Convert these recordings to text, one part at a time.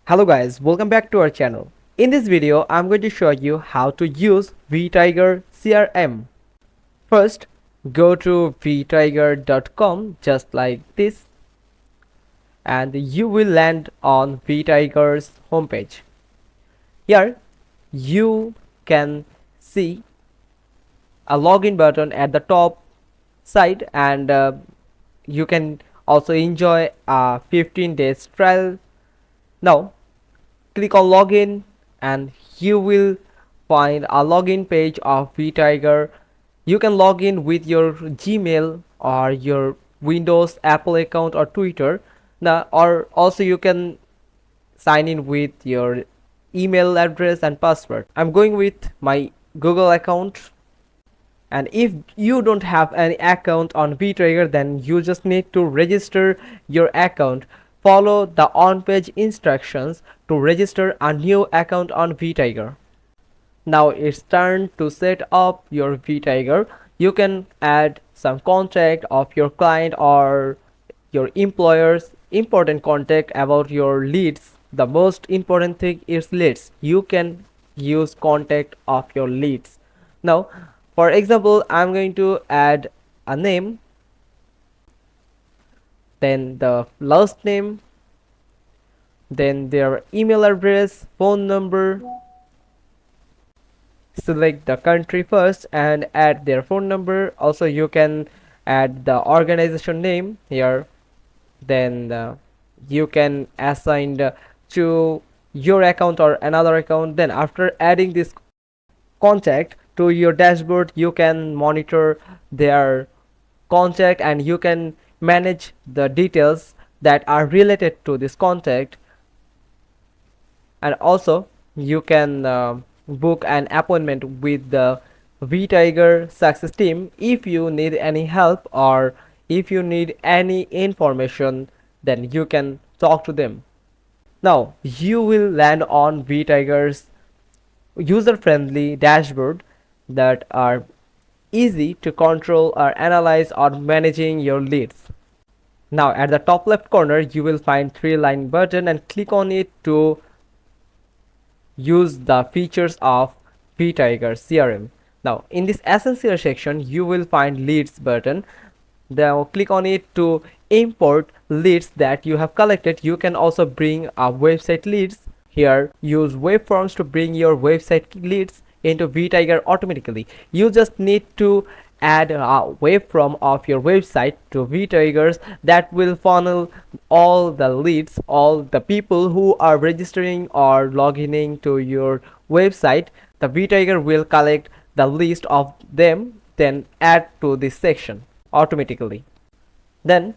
Hello guys, welcome back to our channel. In this video, I'm going to show you how to use Vtiger CRM. First, go to vtiger.com just like this and you will land on Vtiger's homepage. Here, you can see a login button at the top side and you can also enjoy a 15 days trial. Now, click on login and you will find a login page of Vtiger. You can log in with your Gmail or your Windows, Apple account or Twitter. Now, or also you can sign in with your email address and password. I'm going with my Google account, and if you don't have any account on Vtiger, then you just need to register your account. Follow the on-page instructions to register a new account on Vtiger. Now it's time to set up your Vtiger. You can add some contact of your client or your employer's important contact about your leads. The most important thing is leads. You can use contact of your leads. Now, for example, I'm going to add a name, then the last name, then their email address, phone number. Select the country first and add their phone number. Also, you can add the organization name here. Then you can assign to your account or another account. Then after adding this contact to your dashboard, you can monitor their contact and you can manage the details that are related to this contact. And also you can book an appointment with the Vtiger success team if you need any help or if you need any information, then you can talk to them. Now you will land on Vtiger's user-friendly dashboard that are easy to control or analyze or managing your leads. Now at the top left corner you will find 3-line button and click on it to use the features of Vtiger CRM. Now in this essential section you will find leads button. Now click on it to import leads that you have collected. You can also bring a website leads. Here use web forms to bring your website leads into Vtiger automatically. You just need to add a web form of your website to Vtigers that will funnel all the leads, all the people who are registering or logging in to your website. The Vtiger will collect the list of them, then add to this section automatically. Then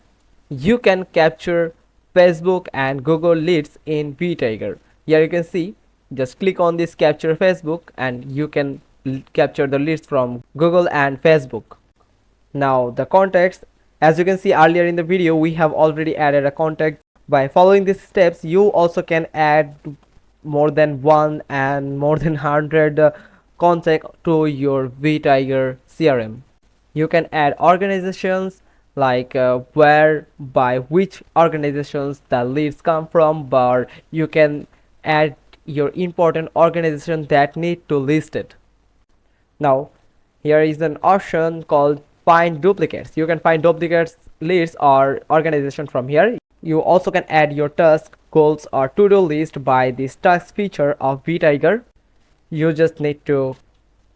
you can capture Facebook and Google leads in Vtiger. Here you can see, just click on this capture Facebook and you can capture the leads from Google and Facebook. Now the contacts, as you can see earlier in the video, we have already added a contact. By following these steps you also can add more than one and more than 100 contact to your Vtiger CRM. You can add organizations like where by which organizations the leads come from, but you can add your important organization that need to list it. Now here is an option called find duplicates. You can find duplicates leads or organization from here. You also can add your task, goals or to-do list by this task feature of Vtiger. You just need to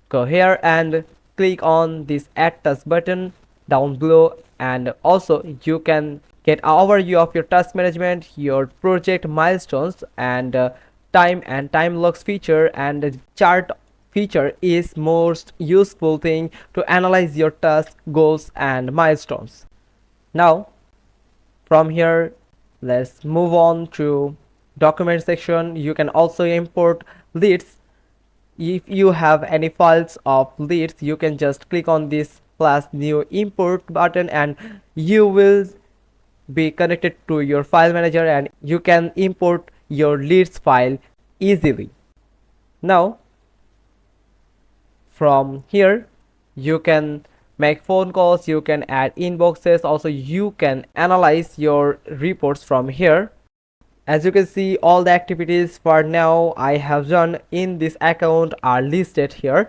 go here and click on this add task button down below, and also you can get an overview of your task management, your project milestones and time logs feature, and the chart feature is most useful thing to analyze your task, goals and milestones. Now from here let's move on to document section. You can also import leads. If you have any files of leads, you can just click on this plus new import button and you will be connected to your file manager and you can import your leads file easily. Now from here you can make phone calls, you can add inboxes, also you can analyze your reports from here. As you can see, all the activities for now I have done in this account are listed here.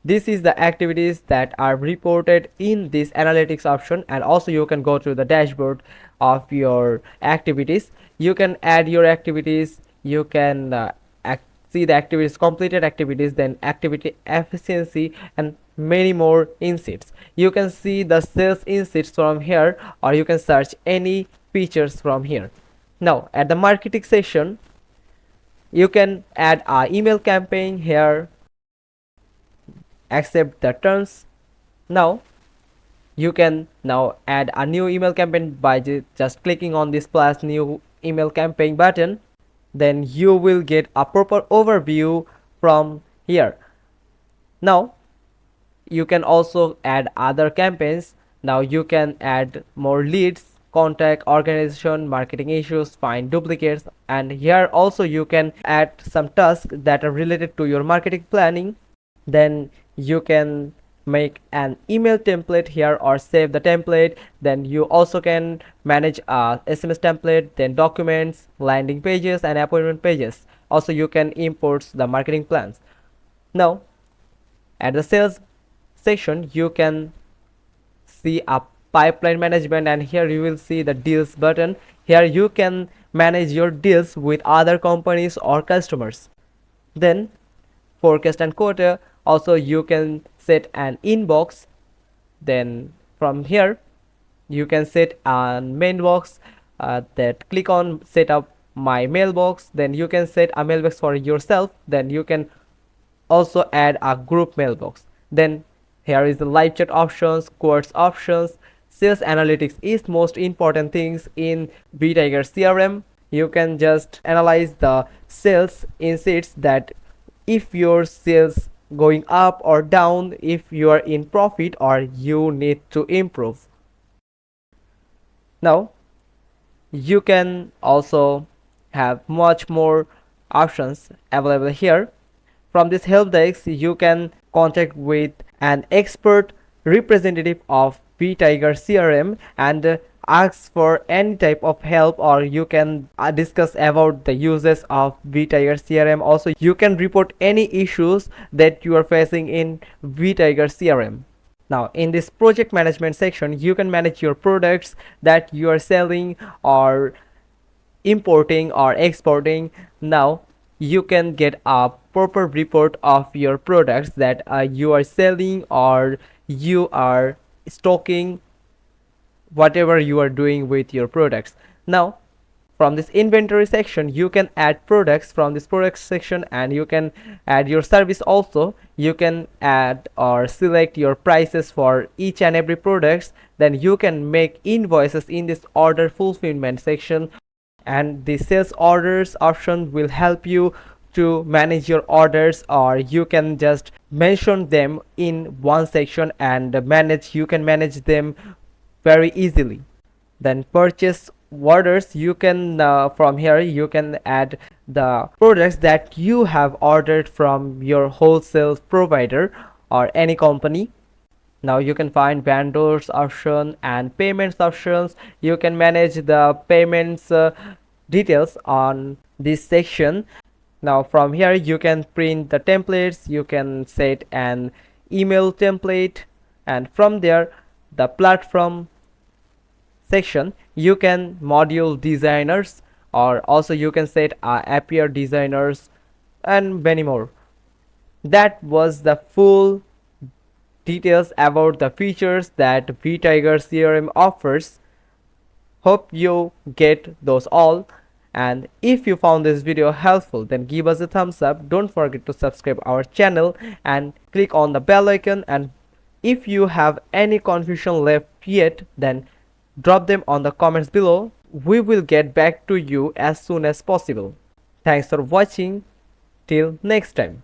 This is the activities that are reported in this analytics option, and also you can go to the dashboard of your activities. You can add your activities, you can see the activities, completed activities, then activity efficiency, and many more insights. You can see the sales insights from here, or you can search any features from here. Now at the marketing section, you can add a email campaign here, accept the terms. Now you can now add a new email campaign by just clicking on this plus new email campaign button. Then you will get a proper overview from here. Now you can also add other campaigns. Now you can add more leads, contact, organization, marketing issues, find duplicates, and here also you can add some tasks that are related to your marketing planning. Then you can make an email template here or save the template. Then you also can manage a SMS template, then documents, landing pages, and appointment pages. Also you can import the marketing plans. Now at the sales section, you can see a pipeline management, and here you will see the deals button. Here you can manage your deals with other companies or customers. Then forecast and quota, also you can set an inbox. Then from here you can set a mailbox, that click on set up my mailbox. Then you can set a mailbox for yourself. Then you can also add a group mailbox. Then here is the live chat options, quotes options. Sales analytics is most important things in Vtiger CRM. You can just analyze the sales insights, that if your sales going up or down, if you are in profit or you need to improve. Now you can also have much more options available here. From this help desk, you can contact with an expert representative of Vtiger CRM and ask for any type of help, or you can discuss about the uses of Vtiger CRM. Also you can report any issues that you are facing in Vtiger CRM. Now in this project management section, you can manage your products that you are selling or importing or exporting. Now you can get a proper report of your products that you are selling or you are stocking, whatever you are doing with your products. Now from this inventory section, you can add products from this product section, and you can add your service also. You can add or select your prices for each and every products. Then you can make invoices in this order fulfillment section, and the sales orders option will help you to manage your orders, or you can just mention them in one section and you can manage them very easily. Then purchase orders, you can from here you can add the products that you have ordered from your wholesale provider or any company. Now you can find vendors option and payments options. You can manage the payments details on this section. Now from here you can print the templates, you can set an email template, and from there the platform section you can module designers, or also you can set appear designers and many more. That was the full details about the features that Vtiger CRM offers. Hope you get those all, and if you found this video helpful, then give us a thumbs up. Don't forget to subscribe our channel and click on the bell icon, and if you have any confusion left yet, then drop them on the comments below. We will get back to you as soon as possible. Thanks for watching. Till next time.